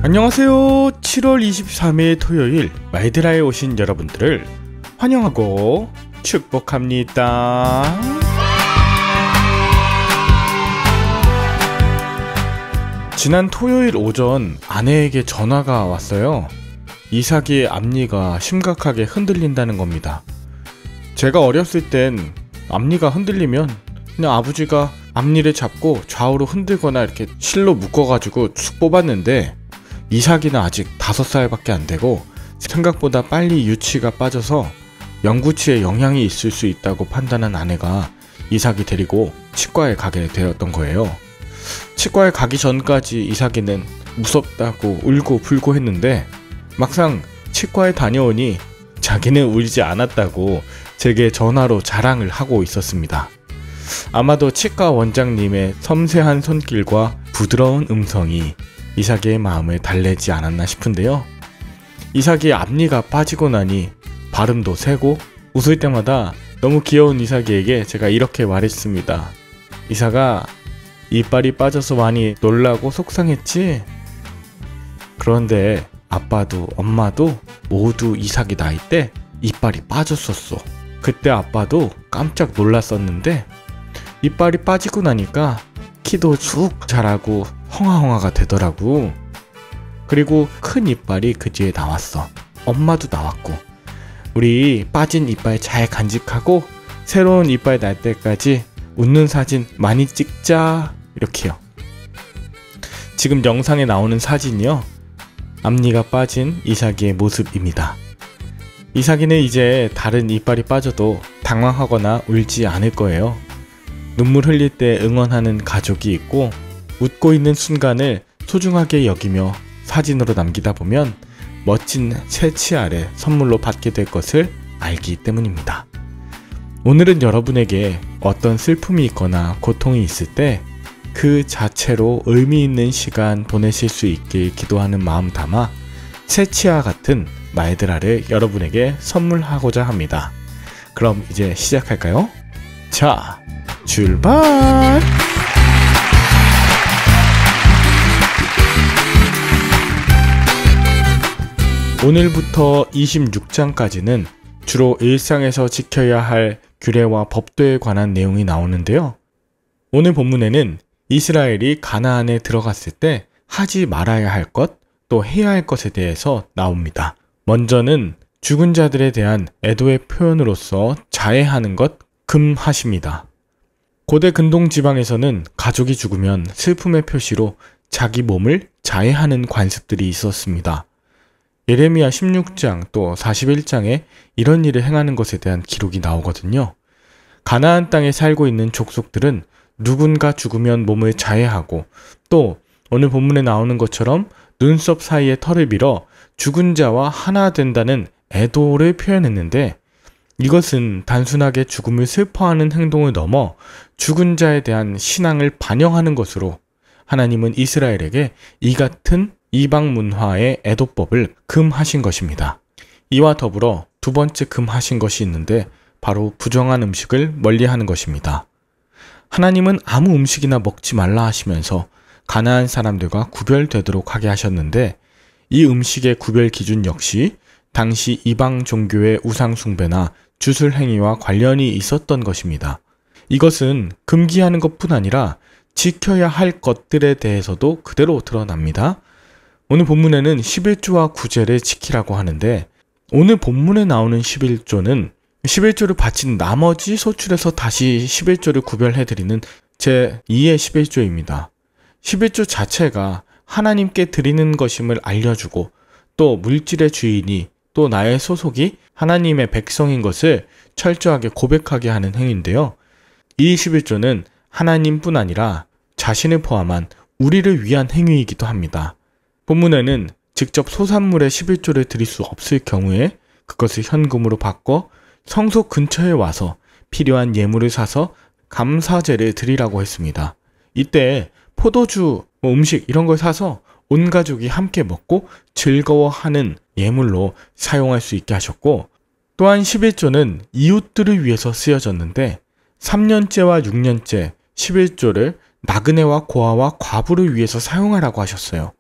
안녕하세요. 7월 23일 토요일 말드라에 오신 여러분들을 환영하고 축복합니다. 지난 토요일 오전 아내에게 전화가 왔어요. 이삭의 앞니가 심각하게 흔들린다는 겁니다. 제가 어렸을 땐 앞니가 흔들리면 그냥 아버지가 앞니를 잡고 좌우로 흔들거나 이렇게 실로 묶어가지고 쑥 뽑았는데, 이삭이는 아직 5살밖에 안 되고 생각보다 빨리 유치가 빠져서 영구치에 영향이 있을 수 있다고 판단한 아내가 이삭이 데리고 치과에 가게 되었던 거예요. 치과에 가기 전까지 이삭이는 무섭다고 울고 불고 했는데, 막상 치과에 다녀오니 자기는 울지 않았다고 제게 전화로 자랑을 하고 있었습니다. 아마도 치과 원장님의 섬세한 손길과 부드러운 음성이 이삭의 마음을 달래지 않았나 싶은데요. 이삭의 앞니가 빠지고 나니 발음도 세고 웃을 때마다 너무 귀여운 이삭이에게 제가 이렇게 말했습니다. 이삭아, 이빨이 빠져서 많이 놀라고 속상했지? 그런데 아빠도 엄마도 모두 이삭이 나이 때 이빨이 빠졌었어. 그때 아빠도 깜짝 놀랐었는데 이빨이 빠지고 나니까 키도 쭉 자라고 헝아헝아가 되더라고. 그리고 큰 이빨이 그 뒤에 나왔어. 엄마도 나왔고. 우리 빠진 이빨 잘 간직하고 새로운 이빨 날 때까지 웃는 사진 많이 찍자. 이렇게요. 지금 영상에 나오는 사진이요, 앞니가 빠진 이삭이의 모습입니다. 이삭이는 이제 다른 이빨이 빠져도 당황하거나 울지 않을 거예요. 눈물 흘릴 때 응원하는 가족이 있고 웃고 있는 순간을 소중하게 여기며 사진으로 남기다 보면 멋진 새 치아를 선물로 받게 될 것을 알기 때문입니다. 오늘은 여러분에게 어떤 슬픔이 있거나 고통이 있을 때 그 자체로 의미 있는 시간 보내실 수 있길 기도하는 마음 담아 새 치아 같은 말드라를 여러분에게 선물하고자 합니다. 그럼 이제 시작할까요? 자, 출발! 오늘부터 26장까지는 주로 일상에서 지켜야 할 규례와 법도에 관한 내용이 나오는데요. 오늘 본문에는 이스라엘이 가나안에 들어갔을 때 하지 말아야 할 것, 또 해야 할 것에 대해서 나옵니다. 먼저는 죽은 자들에 대한 애도의 표현으로서 자해하는 것 금하십니다. 고대 근동 지방에서는 가족이 죽으면 슬픔의 표시로 자기 몸을 자해하는 관습들이 있었습니다. 예레미야 16장 또 41장에 이런 일을 행하는 것에 대한 기록이 나오거든요. 가나안 땅에 살고 있는 족속들은 누군가 죽으면 몸을 자해하고, 또 오늘 본문에 나오는 것처럼 눈썹 사이에 털을 밀어 죽은 자와 하나 된다는 애도를 표현했는데, 이것은 단순하게 죽음을 슬퍼하는 행동을 넘어 죽은 자에 대한 신앙을 반영하는 것으로 하나님은 이스라엘에게 이 같은 이방 문화의 애도법을 금하신 것입니다. 이와 더불어 두 번째 금하신 것이 있는데 바로 부정한 음식을 멀리하는 것입니다. 하나님은 아무 음식이나 먹지 말라 하시면서 가나안 사람들과 구별되도록 하게 하셨는데, 이 음식의 구별 기준 역시 당시 이방 종교의 우상 숭배나 주술 행위와 관련이 있었던 것입니다. 이것은 금기하는 것뿐 아니라 지켜야 할 것들에 대해서도 그대로 드러납니다. 오늘 본문에는 11조와 구제를 지키라고 하는데, 오늘 본문에 나오는 11조는 11조를 바친 나머지 소출에서 다시 11조를 구별해드리는 제2의 11조입니다. 11조 자체가 하나님께 드리는 것임을 알려주고, 또 물질의 주인이 또 나의 소속이 하나님의 백성인 것을 철저하게 고백하게 하는 행위인데요. 이 11조는 하나님뿐 아니라 자신을 포함한 우리를 위한 행위이기도 합니다. 본문에는 직접 소산물의 11조를 드릴 수 없을 경우에 그것을 현금으로 바꿔 성소 근처에 와서 필요한 예물을 사서 감사제를 드리라고 했습니다. 이때 포도주, 음식 이런 걸 사서 온 가족이 함께 먹고 즐거워하는 예물로 사용할 수 있게 하셨고, 또한 11조는 이웃들을 위해서 쓰여졌는데 3년째와 6년째 11조를 나그네와 고아와 과부를 위해서 사용하라고 하셨어요.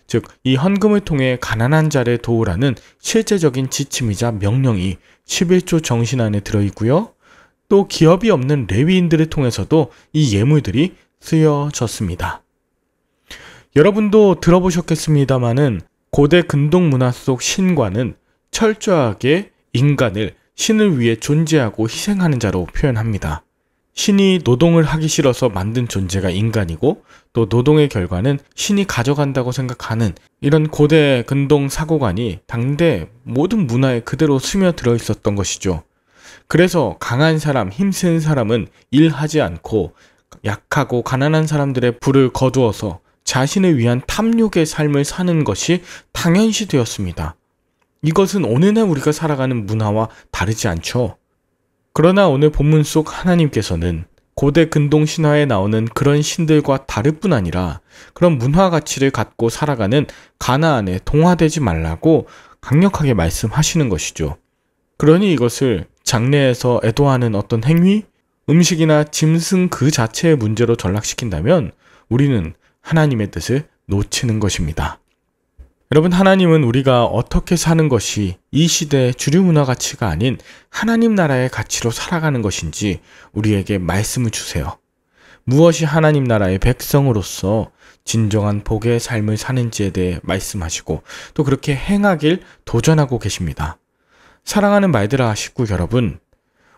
즉 이 헌금을 통해 가난한 자를 도우라는 실제적인 지침이자 명령이 11조 정신 안에 들어있고요. 또 기업이 없는 레위인들을 통해서도 이 예물들이 쓰여졌습니다. 여러분도 들어보셨겠습니다마는 고대 근동 문화 속 신과는 철저하게 인간을 신을 위해 존재하고 희생하는 자로 표현합니다. 신이 노동을 하기 싫어서 만든 존재가 인간이고 또 노동의 결과는 신이 가져간다고 생각하는 이런 고대 근동 사고관이 당대 모든 문화에 그대로 스며들어 있었던 것이죠. 그래서 강한 사람, 힘센 사람은 일하지 않고 약하고 가난한 사람들의 부를 거두어서 자신을 위한 탐욕의 삶을 사는 것이 당연시 되었습니다. 이것은 오늘날 우리가 살아가는 문화와 다르지 않죠. 그러나 오늘 본문 속 하나님께서는 고대 근동 신화에 나오는 그런 신들과 다를 뿐 아니라 그런 문화 가치를 갖고 살아가는 가나안에 동화되지 말라고 강력하게 말씀하시는 것이죠. 그러니 이것을 장래에서 애도하는 어떤 행위, 음식이나 짐승 그 자체의 문제로 전락시킨다면 우리는 하나님의 뜻을 놓치는 것입니다. 여러분, 하나님은 우리가 어떻게 사는 것이 이 시대의 주류 문화 가치가 아닌 하나님 나라의 가치로 살아가는 것인지 우리에게 말씀을 주세요. 무엇이 하나님 나라의 백성으로서 진정한 복의 삶을 사는지에 대해 말씀하시고 또 그렇게 행하길 도전하고 계십니다. 사랑하는 말들아 식구 여러분,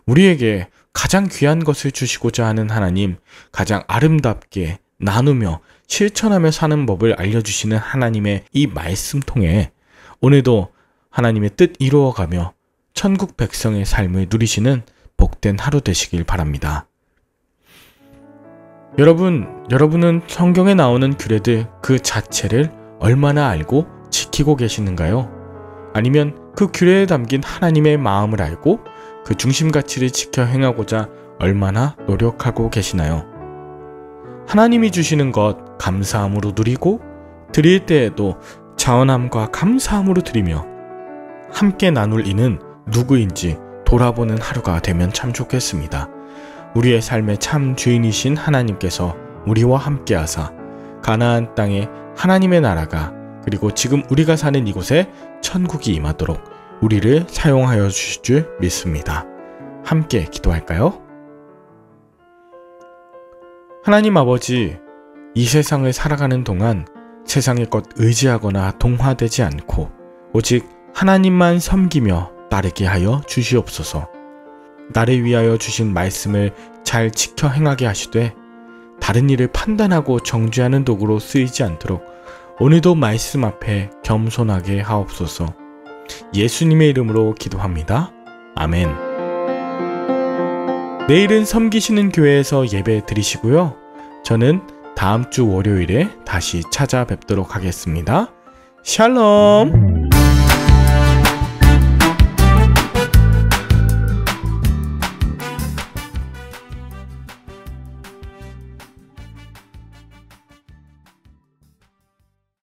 우리에게 가장 귀한 것을 주시고자 하는 하나님, 가장 아름답게 나누며 실천하며 사는 법을 알려주시는 하나님의 이 말씀 통해 오늘도 하나님의 뜻 이루어가며 천국 백성의 삶을 누리시는 복된 하루 되시길 바랍니다. 여러분은 성경에 나오는 규례들 그 자체를 얼마나 알고 지키고 계시는가요? 아니면 그 규례에 담긴 하나님의 마음을 알고 그 중심 가치를 지켜 행하고자 얼마나 노력하고 계시나요? 하나님이 주시는 것 감사함으로 누리고 드릴 때에도 자원함과 감사함으로 드리며 함께 나눌 이는 누구인지 돌아보는 하루가 되면 참 좋겠습니다. 우리의 삶의 참 주인이신 하나님께서 우리와 함께 하사 가나안 땅에 하나님의 나라가 그리고 지금 우리가 사는 이곳에 천국이 임하도록 우리를 사용하여 주실 줄 믿습니다. 함께 기도할까요? 하나님 아버지, 이 세상을 살아가는 동안 세상의 것 의지하거나 동화되지 않고 오직 하나님만 섬기며 따르게 하여 주시옵소서. 나를 위하여 주신 말씀을 잘 지켜 행하게 하시되 다른 일을 판단하고 정죄하는 도구로 쓰이지 않도록 오늘도 말씀 앞에 겸손하게 하옵소서. 예수님의 이름으로 기도합니다. 아멘. 내일은 섬기시는 교회에서 예배 드리시고요. 저는 다음 주 월요일에 다시 찾아뵙도록 하겠습니다. 샬롬!